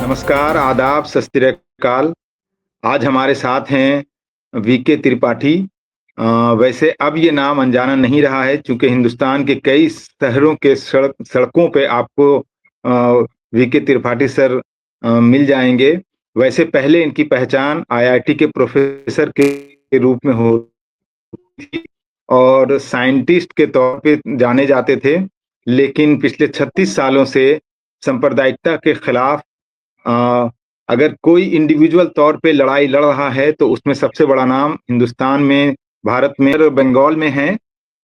नमस्कार, आदाब, सत श्री अकाल। आज हमारे साथ हैं वीके त्रिपाठी। अ, वैसे अब ये नाम अनजाना नहीं रहा है क्योंकि हिंदुस्तान के कई शहरों के सड़कों पे आपको वीके त्रिपाठी सर मिल जाएँगे। वैसे पहले इनकी पहचान आईआईटी के प्रोफ़ेसर के रूप में होती थी और साइंटिस्ट के तौर पे जाने जाते थे। लेकिन पिछले 36 सालों से सांप्रदायिकता के खिलाफ अ, अगर कोई इंडिविजुअल तौर पे लड़ाई लड़ रहा है तो उसमें सबसे बड़ा नाम हिंदुस्तान में, भारत में और बंगाल में है,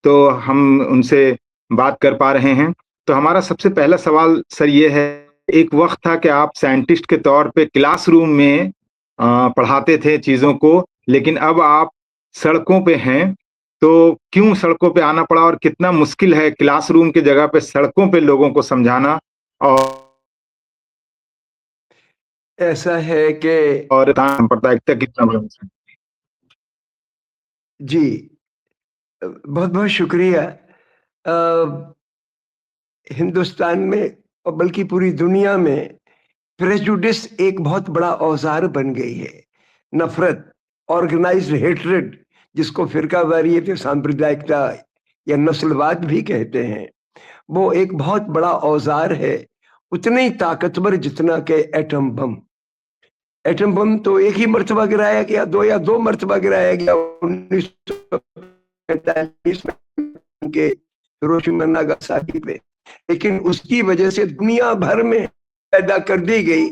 तो हम उनसे बात कर पा रहे हैं। तो हमारा सबसे पहला सवाल सर ये है, एक वक़्त था कि आप साइंटिस्ट के तौर पे क्लासरूम में पढ़ाते थे चीज़ों को, लेकिन अब आप सड़कों पे हैं, तो क्यों सड़कों पे आना पड़ा और कितना मुश्किल है क्लासरूम की जगह पे सड़कों पे लोगों को समझाना और ऐसा है कि सांप्रदायिकता कितना बड़ा मुद्दा है? जी, बहुत-बहुत शुक्रिया। हिंदुस्तान में और बल्कि पूरी दुनिया में प्रेजुडिस एक बहुत बड़ा औज़ार बन गई है। नफ़रत, ऑर्गेनाइज़्ड हेट्रेड जिसको फ़िरकावारियत या सांप्रदायिकता या नस्लवाद भी कहते हैं, वो एक बहुत बड़ा औज़ार है, उतना ही ताकतवर जितना कि एटम बम। एटम बम तो एक ही मर्तबा गिराया गया, 2 या 2 मर्तबा गिराया गया 1945 में के हिरोशिमा नागासाकी पे। लेकिन उसकी वजह से दुनिया भर में पैदा कर दी गई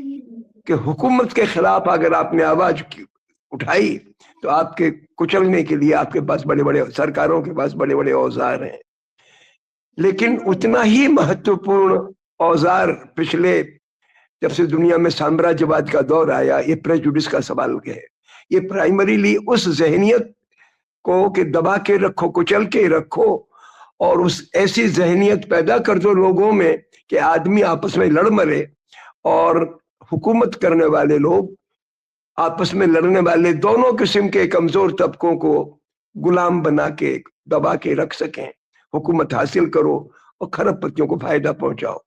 कि हुकूमत के खिलाफ अगर आपने आवाज उठाई तो आपके कुचलने के लिए आपके पास बड़े-बड़े सरकारों के पास बड़े-बड़े औजार हैं। लेकिन उतना ही महत्वपूर्ण औजार पिछले जब से दुनिया में साम्राज्यवाद का दौर आया, ये प्रेजुडिस का सवाल है। ये प्राइमरीली उस ज़हनियत को कि दबा के रखो, कुचल के रखो और उस ऐसी ज़हनियत पैदा कर दो लोगों में कि आदमी आपस में लड़ मरे और हुकूमत करने वाले लोग आपस में लड़ने वाले दोनों किस्म के कमज़ोर तबकों को गुलाम बना के, दबा के रख सकें। हुकूमत हासिल करो और खरबपतियों को फ़ायदा पहुँचाओ।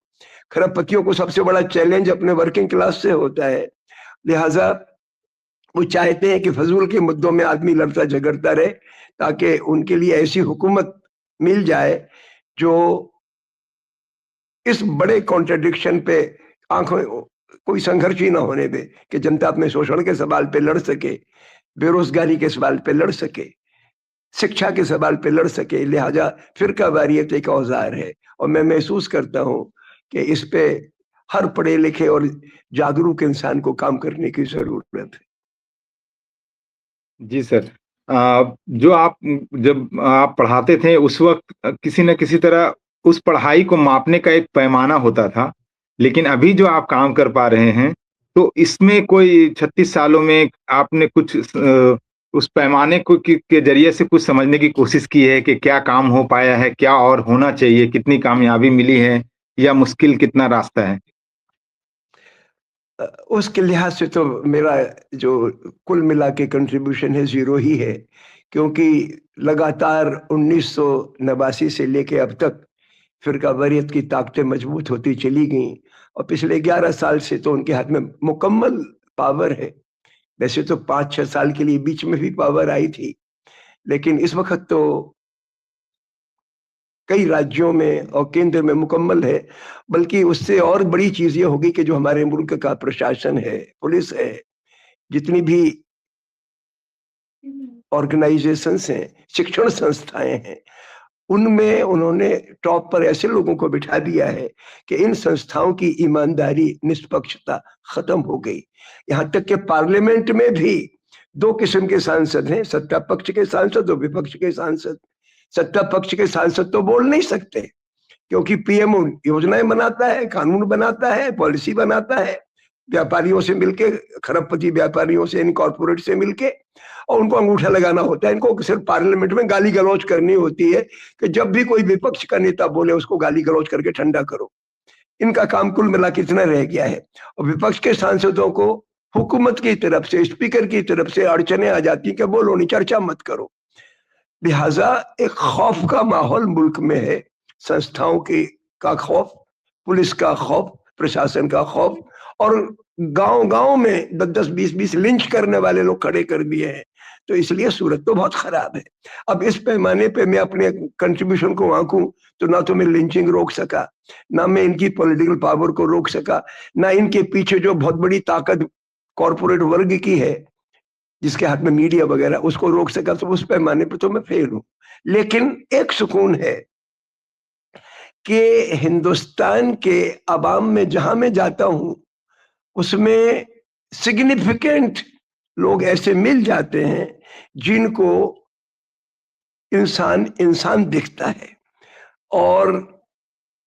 खरबपतियों को सबसे बड़ा चैलेंज अपने वर्किंग क्लास से होता है, लिहाजा वो चाहते हैं कि फजूल के मुद्दों में आदमी लड़ता झगड़ता रहे ताकि उनके लिए ऐसी हुकूमत मिल जाए जो इस बड़े कॉन्ट्रडिक्शन पे आंखों कोई संघर्ष ही ना होने दे कि जनता अपने शोषण के सवाल पे लड़ सके, बेरोजगारी के सवाल पे लड़ सके, शिक्षा के सवाल पे लड़ सके। लिहाजा फिरकावारियत एक औजार है और मैं महसूस करता हूँ कि इस पे हर पढ़े लिखे और जागरूक इंसान को काम करने की जरूरत है। जी सर। जो आप जब आप पढ़ाते थे उस वक़्त किसी न किसी तरह उस पढ़ाई को मापने का एक पैमाना होता था। लेकिन अभी जो आप काम कर पा रहे हैं, तो इसमें कोई 36 सालों में आपने कुछ उस पैमाने को के ज़रिए से कुछ समझने की कोशिश की है कि क्या काम हो पाया है, क्या और होना चाहिए, कितनी कामयाबी मिली है या मुश्किल कितना रास्ता है? उसके लिहाज से तो मेरा जो कुल मिला के कंट्रीब्यूशन है ज़ीरो ही है, क्योंकि लगातार 1989 से लेके अब तक फिरकावारियत की ताकतें मजबूत होती चली गईं और पिछले 11 साल से तो उनके हाथ में मुकम्मल पावर है। वैसे तो 5-6 साल के लिए बीच में भी पावर आई थी, लेकिन इस वक़्त तो कई राज्यों में और केंद्र में मुकम्मल है। बल्कि उससे और बड़ी चीज़ ये होगी कि जो हमारे मुल्क का प्रशासन है, पुलिस है, जितनी भी ऑर्गेनाइजेशंस हैं, शिक्षण संस्थाएँ हैं, उनमें उन्होंने टॉप पर ऐसे लोगों को बिठा दिया है कि इन संस्थाओं की ईमानदारी, निष्पक्षता खत्म हो गई। यहाँ तक कि पार्लियामेंट में भी 2 किस्म के सांसद हैं, सत्ता पक्ष के सांसद और विपक्ष के सांसद। सत्ता पक्ष के सांसद तो बोल नहीं सकते क्योंकि पीएम योजनाएं बनाता है, कानून बनाता है, पॉलिसी बनाता है, व्यापारियों से मिलके, खरबपति व्यापारियों से, इनकॉर्पोरेट से मिलके, और उनको अंगूठा लगाना होता है। इनको सिर्फ पार्लियामेंट में गाली गलौज करनी होती है कि जब भी कोई विपक्ष का नेता बोले उसको गाली गलौज करके ठंडा करो। इनका काम कुल मिला के इतना रह गया है और विपक्ष के सांसदों को हुकूमत की तरफ से, स्पीकर की तरफ से अड़चने आ जाती कि बोलो नहीं, चर्चा मत करो। लिहाजा एक खौफ का माहौल मुल्क में है, संस्थाओं के का खौफ, पुलिस का खौफ, प्रशासन का खौफ, और गांव-गांव में 10-10, 20-20 लिंच करने वाले लोग खड़े कर दिए हैं। तो इसलिए सूरत तो बहुत खराब है। अब इस पैमाने पे मैं अपने कंट्रीब्यूशन को आंकूं तो ना तो मैं लिंचिंग रोक सका, ना मैं इनकी पॉलिटिकल पावर को रोक सका, ना इनके पीछे जो बहुत बड़ी ताकत कॉर्पोरेट वर्ग की है, जिसके हाथ में मीडिया वगैरह, उसको रोक सका। तो उस पैमाने पे तो मैं फेल हूं। लेकिन एक सुकून है कि हिंदुस्तान के अवाम में जहां मैं जाता हूं उसमें सिग्निफिकेंट लोग ऐसे मिल जाते हैं जिनको इंसान इंसान दिखता है और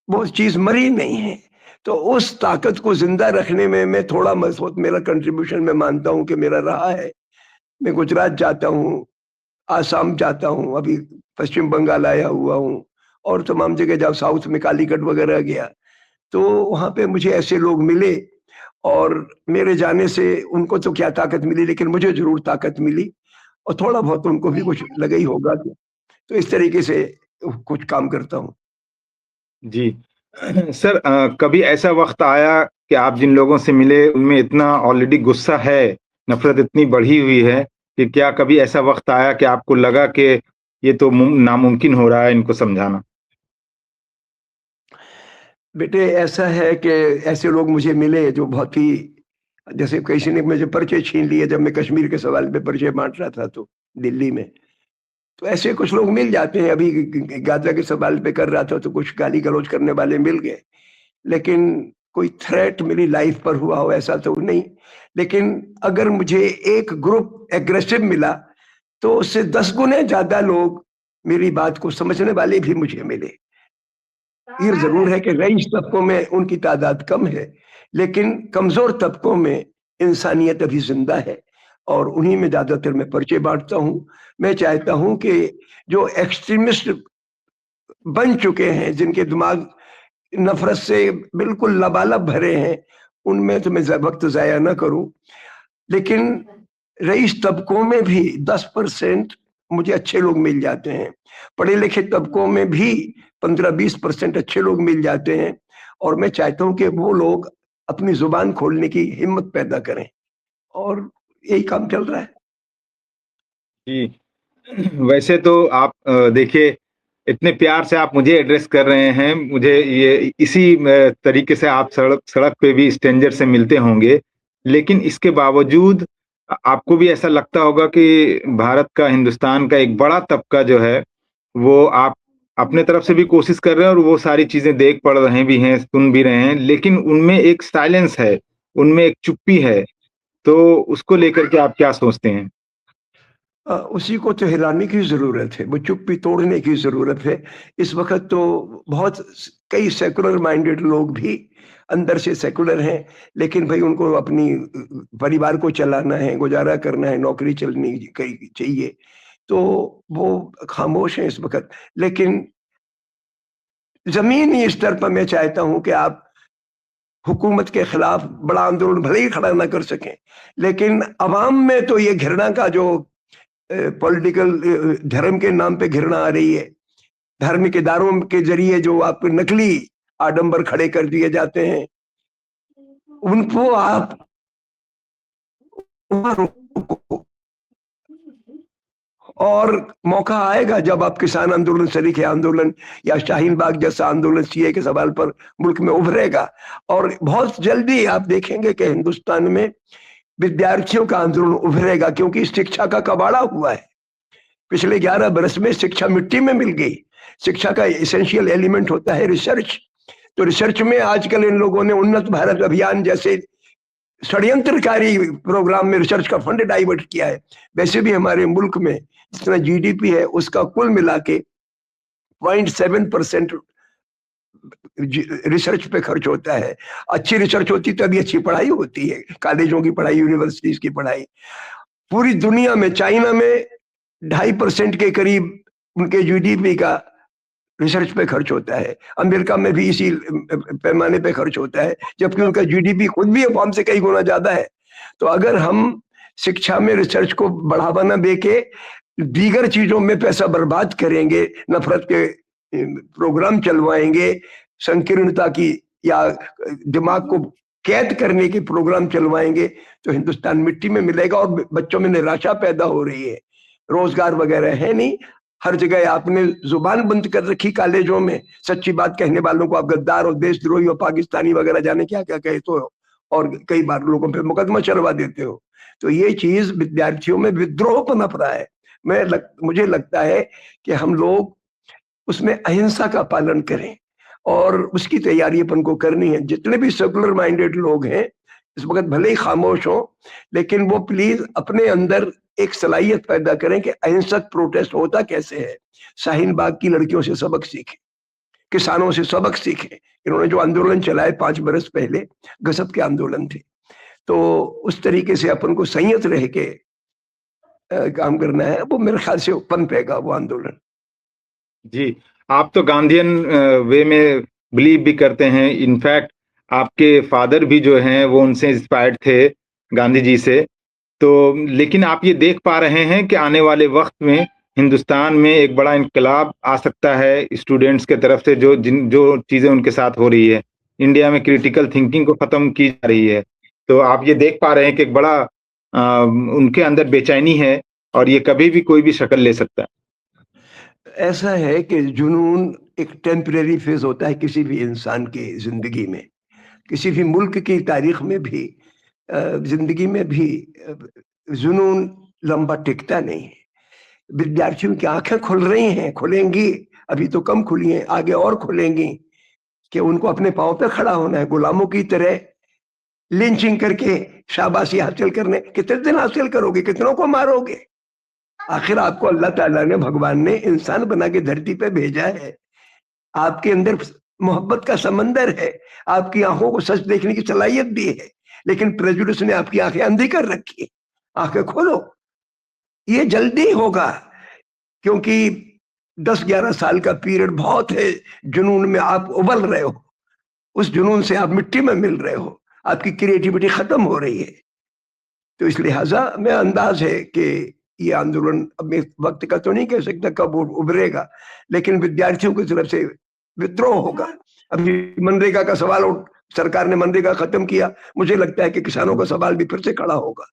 वो चीज मरी नहीं है। तो उस ताकत को जिंदा रखने में मैं थोड़ा बहुत मेरा कंट्रीब्यूशन मैं मानता हूं कि मेरा रहा है। मैं गुजरात जाता हूँ, आसाम जाता हूँ, अभी पश्चिम बंगाल आया हुआ हूँ, और तमाम जगह जब साउथ में कालीकट वगैरह गया तो वहां पे मुझे ऐसे लोग मिले, और मेरे जाने से उनको तो क्या ताकत मिली, लेकिन मुझे जरूर ताकत मिली, और थोड़ा बहुत उनको भी कुछ लगा ही होगा। तो इस तरीके से कुछ काम करता हूँ। जी। सर, कभी ऐसा वक्त आया कि आप जिन लोगों से मिले उनमें इतना ऑलरेडी गुस्सा है, नफरत इतनी बढ़ी हुई है कि क्या कभी ऐसा वक्त आया कि आपको लगा कि ये तो नामुमकिन हो रहा है इनको समझाना? बेटे ऐसा है कि ऐसे लोग मुझे मिले जो बहुत ही, जैसे किसी ने मुझे परिचय छीन लिया जब मैं कश्मीर के सवाल पे परिचय बांट रहा था तो दिल्ली में। तो ऐसे कुछ लोग मिल जाते हैं। अभी गाजा के सवाल पे कर रहा था तो कुछ गाली गलौज करने वाले मिल गए, लेकिन कोई थ्रेट मेरी लाइफ पर हुआ हो ऐसा तो नहीं। लेकिन अगर मुझे एक ग्रुप एग्रेसिव मिला तो उससे 10 गुने ज्यादा लोग मेरी बात को समझने वाले भी मुझे मिले। ये जरूर है कि रईस तबकों में उनकी तादाद कम है, लेकिन कमजोर तबकों में इंसानियत अभी जिंदा है, और उन्हीं में ज्यादातर मैं परिचय बांटता हूं। मैं चाहता हूं कि जो एक्सट्रीमिस्ट बन चुके हैं, जिनके दिमाग नफरत से बिल्कुल लबालब भरे हैं, उनमें तो मैं वक्त जाया ना करूं। लेकिन रईस तबकों में भी 10% मुझे अच्छे लोग मिल जाते हैं, पढ़े लिखे तबकों में भी 15-20% अच्छे लोग मिल जाते हैं, और मैं चाहता हूं कि वो लोग अपनी जुबान खोलने की हिम्मत पैदा करें, और यही काम चल रहा है। जी। वैसे तो आप देखिए, इतने प्यार से आप मुझे एड्रेस कर रहे हैं, मुझे ये इसी तरीके से आप सड़क सड़क पे भी स्ट्रेंजर से मिलते होंगे, लेकिन इसके बावजूद आपको भी ऐसा लगता होगा कि भारत का, हिंदुस्तान का एक बड़ा तबका जो है, वो आप अपने तरफ से भी कोशिश कर रहे हैं और वो सारी चीजें देख पढ़ रहे भी हैं, सुन भी रहे हैं, लेकिन उनमें एक साइलेंस है, उनमें एक चुप्पी है। तो उसको लेकर के आप क्या सोचते हैं? उसी को तो हिलाने की जरूरत है, वो चुप्पी तोड़ने की जरूरत है। इस वक्त तो बहुत कई सेकुलर माइंडेड लोग भी अंदर से सेकुलर हैं, लेकिन भाई उनको अपनी परिवार को चलाना है, गुजारा करना है, नौकरी चलनी चाहिए, तो वो खामोश है इस वक्त। लेकिन जमीनी स्तर पर मैं चाहता हूं कि आप हुकूमत के खिलाफ बड़ा आंदोलन भले ही खड़ा ना कर सकें, लेकिन अवाम में तो ये घृणा का जो पॉलिटिकल धर्म के नाम पे घृणा आ रही है, धार्मिक इदारों के जरिए जो आप नकली आडंबर खड़े कर दिए जाते हैं, उनको आप और मौका आएगा जब आप किसान आंदोलन, सरीखे आंदोलन या शाहीन बाग जैसा आंदोलन सीए के सवाल पर मुल्क में उभरेगा, और बहुत जल्दी आप देखेंगे कि हिंदुस्तान में विद्यार्थियों का आंदोलन उभरेगा, क्योंकि शिक्षा का कबाड़ा हुआ है। पिछले 11 बरस में शिक्षा मिट्टी में मिल गई। शिक्षा का एसेंशियल एलिमेंट होता है रिसर्च। तो रिसर्च में आजकल इन लोगों ने उन्नत भारत अभियान जैसे षड्यंत्रकारी प्रोग्राम में रिसर्च का फंड डाइवर्ट किया है। वैसे भी हमारे मुल्क में जितना जीडीपी है उसका कुल मिला के 0.7% रिसर्च पे खर्च होता है। अच्छी रिसर्च होती तभी अच्छी पढ़ाई होती है, कॉलेजों की पढ़ाई, यूनिवर्सिटीज की पढ़ाई। पूरी दुनिया में चाइना में 2.5% के करीब उनके जीडीपी का रिसर्च पे खर्च होता है। अमेरिका में भी इसी पैमाने पे खर्च होता है, जबकि उनका जीडीपी खुद भी अवाम से कई गुना ज्यादा है। तो अगर हम शिक्षा में रिसर्च को बढ़ावा न देके दीगर चीजों में पैसा बर्बाद करेंगे, नफरत के प्रोग्राम चलवाएंगे, संकीर्णता की या दिमाग को कैद करने के प्रोग्राम चलवाएंगे तो हिंदुस्तान मिट्टी में मिलेगा और बच्चों में निराशा पैदा हो रही है। रोजगार वगैरह है नहीं, हर जगह आपने जुबान बंद कर रखी कॉलेजों में, सच्ची बात कहने वालों को आप गद्दार और देशद्रोही और पाकिस्तानी वगैरह जाने क्या क्या कहते हो, और कई बार लोगों पे मुकदमा चलवा देते हो। तो ये चीज विद्यार्थियों में विद्रोह पनप रहा है। मुझे लगता है कि हम लोग उसमें अहिंसा का पालन करें और उसकी तैयारी अपन को करनी है। जितने भी सेकुलर माइंडेड लोग हैं इस वक्त भले ही खामोश हो, लेकिन वो प्लीज अपने अंदर एक सलाहियत पैदा करें कि अहिंसक प्रोटेस्ट होता कैसे है। शाहीन बाग की लड़कियों से सबक सीखें, किसानों से सबक सीखें। इन्होंने जो आंदोलन चलाए 5 बरस पहले, गजब के आंदोलन थे। तो उस तरीके से अपन को संयत रह के काम करना है। वो मेरे ख्याल से पनपेगा वो आंदोलन। जी, आप तो गांधीयन वे में बिलीव भी करते हैं। इनफैक्ट आपके फादर भी जो हैं वो उनसे इंस्पायर्ड थे, गांधी जी से। तो लेकिन आप ये देख पा रहे हैं कि आने वाले वक्त में हिंदुस्तान में एक बड़ा इनकलाब आ सकता है स्टूडेंट्स के तरफ से, जो चीजें उनके साथ हो रही है। इंडिया में क्रिटिकल थिंकिंग को खत्म की जा रही है। तो आप ये देख पा रहे हैं कि एक बड़ा उनके अंदर बेचैनी है और ये कभी भी कोई भी शक्ल ले सकता है। ऐसा है कि जुनून एक टेम्परेरी फेज होता है किसी भी इंसान की जिंदगी में, किसी भी मुल्क की तारीख में भी, जिंदगी में भी जुनून लंबा टिकता नहीं है। विद्यार्थियों की आंखें खुल रही हैं, खुलेंगी, अभी तो कम खुली हैं, आगे और खुलेंगी, कि उनको अपने पांव पे खड़ा होना है। गुलामों की तरह लिंचिंग करके शाबाशी हासिल करने कितने दिन हासिल करोगे, कितनों को मारोगे? आखिर आपको अल्लाह ताला ने, भगवान ने इंसान बना के धरती पे भेजा है। आपके अंदर मोहब्बत का समंदर है, आपकी आंखों को सच देखने की सलाहियत भी है, लेकिन प्रेजुडिस ने आपकी आंखें अंधी कर रखी है। आंखें खोलो, ये जल्दी होगा, क्योंकि 10-11 साल का पीरियड बहुत है। जुनून में आप उबल रहे हो, उस जुनून से आप मिट्टी में मिल रहे हो, आपकी क्रिएटिविटी खत्म हो रही है। तो इस लिहाजा में अंदाज है कि ये आंदोलन अब इस वक्त का तो नहीं कह सकता कब उभरेगा, लेकिन विद्यार्थियों की तरफ से विद्रोह होगा। अभी मनरेगा का सवाल सरकार ने मनरेगा खत्म किया, मुझे लगता है कि किसानों का सवाल भी फिर से खड़ा होगा।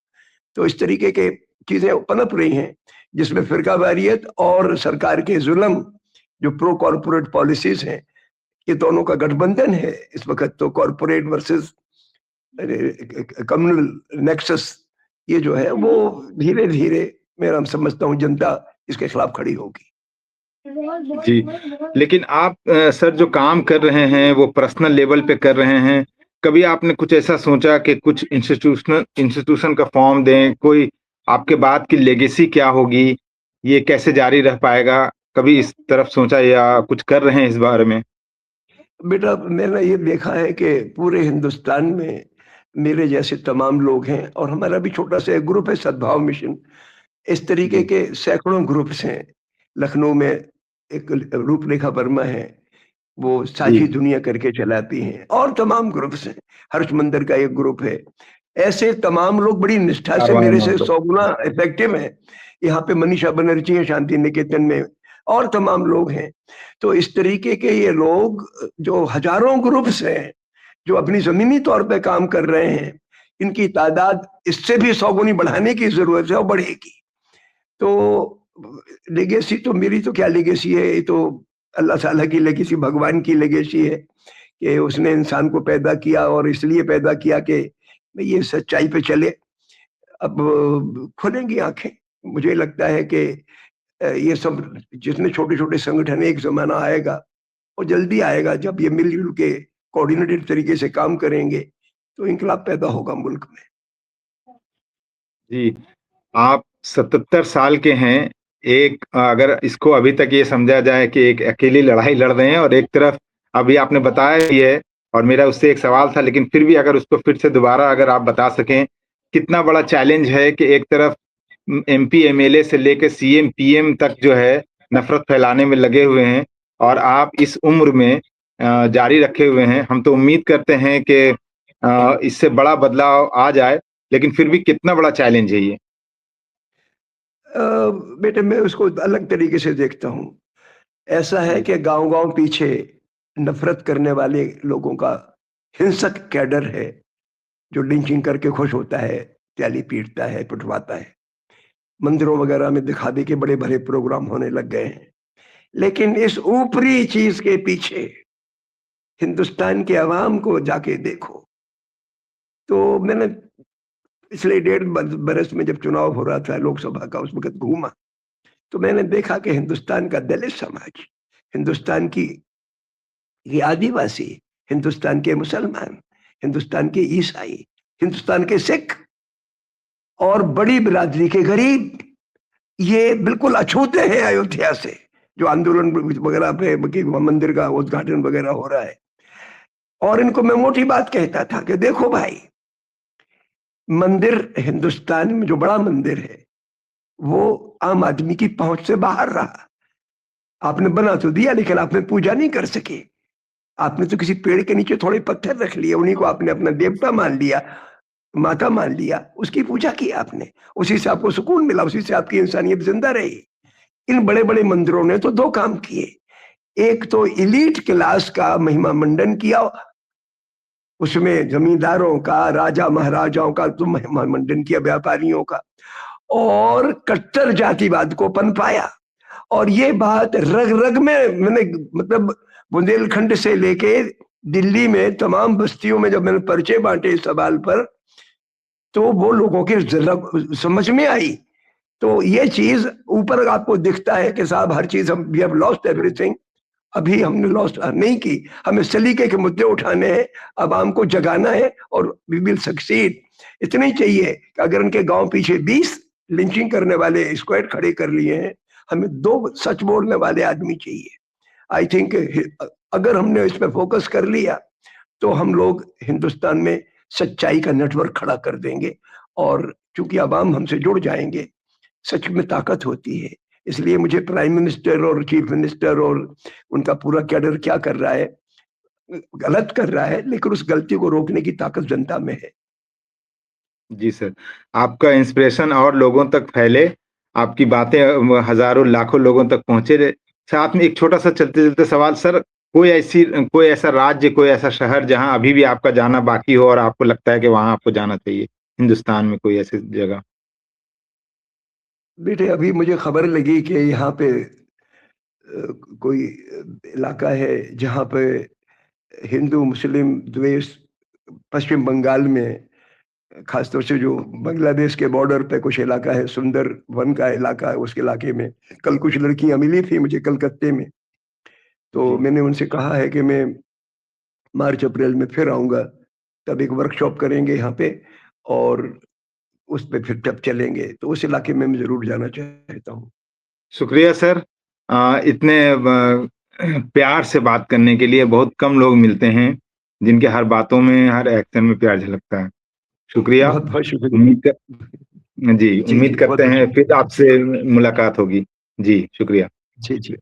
तो इस तरीके के चीजें पनप रही हैं जिसमें फिरकावारियत और सरकार के जुल्म, जो प्रो कॉर्पोरेट पॉलिसीज हैं, ये दोनों का गठबंधन है इस वक्त। तो कॉर्पोरेट वर्सेस कम्युनल नेक्सस, ये जो है वो धीरे धीरे, मेरा समझता हूँ, जनता इसके खिलाफ खड़ी होगी। जी, लेकिन आप सर जो काम कर रहे हैं वो पर्सनल लेवल पे कर रहे हैं। कभी आपने कुछ ऐसा सोचा कि कुछ इंस्टीट्यूशन का फॉर्म दें? कोई आपके बाद की लेगेसी क्या होगी? ये कैसे जारी रह पाएगा? कभी इस तरफ सोचा या कुछ कर रहे हैं इस बारे में? बेटा, मैंने ये देखा है कि पूरे हिंदुस्तान में मेरे जैसे तमाम लोग हैं, और हमारा भी छोटा सा एक ग्रुप है, सद्भाव मिशन। इस तरीके जी, के सैकड़ों ग्रुप्स हैं। लखनऊ में एक रूपरेखा वर्मा है, वो साझी जी, दुनिया करके चलाती हैं, और तमाम ग्रुप्स हैं। हर्ष मंदिर का एक ग्रुप है। ऐसे तमाम लोग बड़ी निष्ठा से कारवां मेरे से मोहल्ला। 100 गुना इफेक्टिव हैं। यहाँ पे मनीषा बनर्जी है शांति निकेतन में, और तमाम लोग हैं। तो इस तरीके के ये लोग, जो हजारों ग्रुप्स हैं जो अपनी जमीनी तौर पे काम कर रहे हैं, इनकी तादाद इससे भी 100 गुनी बढ़ाने की जरूरत है, और बढ़ेगी। तो लेगेसी तो मेरी तो क्या लेगेसी है, ये तो अल्लाह ताला की लेगेसी, भगवान की लेगेसी है कि उसने इंसान को पैदा किया, और इसलिए पैदा किया कि ये सच्चाई पे चले। अब खुलेंगी आंखें। मुझे लगता है कि ये सब जितने छोटे छोटे संगठन है, एक जमाना आएगा, और जल्दी आएगा, जब ये मिलजुल के कोऑर्डिनेटेड तरीके से काम करेंगे तो इंकलाब पैदा होगा मुल्क में। जी, आप 77 साल के हैं। एक अगर इसको अभी तक ये समझा जाए कि एक अकेली लड़ाई लड़ रहे हैं और एक तरफ अभी आपने बताया ही है, और मेरा उससे एक सवाल था, लेकिन फिर भी अगर उसको फिर से दोबारा अगर आप बता सकें, कितना बड़ा चैलेंज है कि एक तरफ एमपी एमएलए से लेकर सीएम पीएम तक जो है नफरत फैलाने में लगे हुए हैं, और आप इस उम्र में जारी रखे हुए हैं। हम तो उम्मीद करते हैं कि इससे बड़ा बदलाव आ जाए, लेकिन फिर भी कितना बड़ा चैलेंज है ये? बेटे, मैं उसको अलग तरीके से देखता हूँ। ऐसा है जी, कि गांव-गांव पीछे नफरत करने वाले लोगों का हिंसक कैडर है जो लिंचिंग करके खुश होता है, त्याली पीटता है, पिटवाता है। मंदिरों वगैरह में दिखावे के बड़े बड़े प्रोग्राम होने लग गए हैं, लेकिन इस ऊपरी चीज के पीछे हिंदुस्तान के अवाम को जाके देखो। तो मैंने पिछले 1.5 बरस में जब चुनाव हो रहा था लोकसभा का, उस वक्त घूमा तो मैंने देखा कि हिंदुस्तान का दलित समाज, हिंदुस्तान की ये आदिवासी, हिंदुस्तान के मुसलमान, हिंदुस्तान के ईसाई, हिंदुस्तान के सिख और बड़ी बिरादरी के गरीब, ये बिल्कुल अछूते हैं अयोध्या से, जो आंदोलन वगैरह पे मंदिर का उद्घाटन वगैरह हो रहा है। और इनको मैं मोटी बात कहता था कि देखो भाई, मंदिर हिंदुस्तान में जो बड़ा मंदिर है वो आम आदमी की पहुंच से बाहर रहा। आपने बना तो दिया, लेकिन आपने पूजा नहीं कर सके। आपने तो किसी पेड़ के नीचे थोड़े पत्थर रख लिए, उन्हीं को आपने अपना देवता मान लिया, माता मान लिया, उसकी पूजा की आपने, उसी से आपको सुकून मिला, उसी से आपकी इंसानियत जिंदा रही। इन बड़े बड़े मंदिरों ने तो 2 काम किए, एक तो इलीट क्लास का महिमा मंडन किया, उसमें जमींदारों का, राजा महाराजाओं का तो महिमा मंडन किया, व्यापारियों का, और कट्टर जातिवाद को पनपाया। और ये बात रग रग में, मैंने मतलब बुंदेलखंड से लेके दिल्ली में तमाम बस्तियों में जब मैंने पर्चे बांटे इस सवाल पर, तो वो लोगों के समझ में आई। तो ये चीज ऊपर आपको दिखता है कि साहब हर चीज हम वी हैव लॉस्ट एवरीथिंग, अभी हमने लॉस्ट नहीं की। हमें सलीके के मुद्दे उठाने हैं, आवाम को जगाना है, और वी विल सक्सीड। इतना ही चाहिए कि अगर उनके गांव पीछे 20 लिंचिंग करने वाले स्क्वाड खड़े कर लिए हैं, हमें 2 सच बोलने वाले आदमी चाहिए। आई थिंक अगर हमने इस पर फोकस कर लिया तो हम लोग हिंदुस्तान में सच्चाई का नेटवर्क खड़ा कर देंगे, और चूंकि आवाम हमसे जुड़ जाएंगे, सच में ताकत होती है। इसलिए मुझे प्राइम मिनिस्टर और चीफ मिनिस्टर और उनका पूरा कैडर क्या कर रहा है, गलत कर रहा है, लेकिन उस गलती को रोकने की ताकत जनता में है। जी सर, आपका इंस्पिरेशन और लोगों तक फैले, आपकी बातें हजारों लाखों लोगों तक पहुंचे। साथ में एक छोटा सा चलते चलते सवाल सर, कोई ऐसा राज्य, कोई ऐसा शहर जहां अभी भी आपका जाना बाकी हो और आपको लगता है कि वहां आपको जाना चाहिए, हिंदुस्तान में कोई ऐसी जगह? बेटे, अभी मुझे खबर लगी कि यहाँ पे कोई इलाका है जहाँ पे हिंदू मुस्लिम द्वेष, पश्चिम बंगाल में, खासतौर से जो बांग्लादेश के बॉर्डर पे कुछ इलाका है, सुंदर वन का इलाका है, उस इलाके में कल कुछ लड़कियां मिली थी मुझे कलकत्ते में। तो मैंने उनसे कहा है कि मैं मार्च अप्रैल में फिर आऊंगा, तब एक वर्कशॉप करेंगे यहाँ पे, और उस पे फिर तब चलेंगे। तो उस इलाके में मैं जरूर जाना चाहता हूँ। शुक्रिया सर, इतने प्यार से बात करने के लिए। बहुत कम लोग मिलते हैं जिनके हर बातों में, हर एक्शन में प्यार झलकता है। शुक्रिया। बहुत बहुत उम्मीद शुक्रिया। कर जी जी उम्मीद जी, बहुत करते बहुत हैं फिर शुक्रिया। आपसे मुलाकात होगी। जी शुक्रिया। जी जी।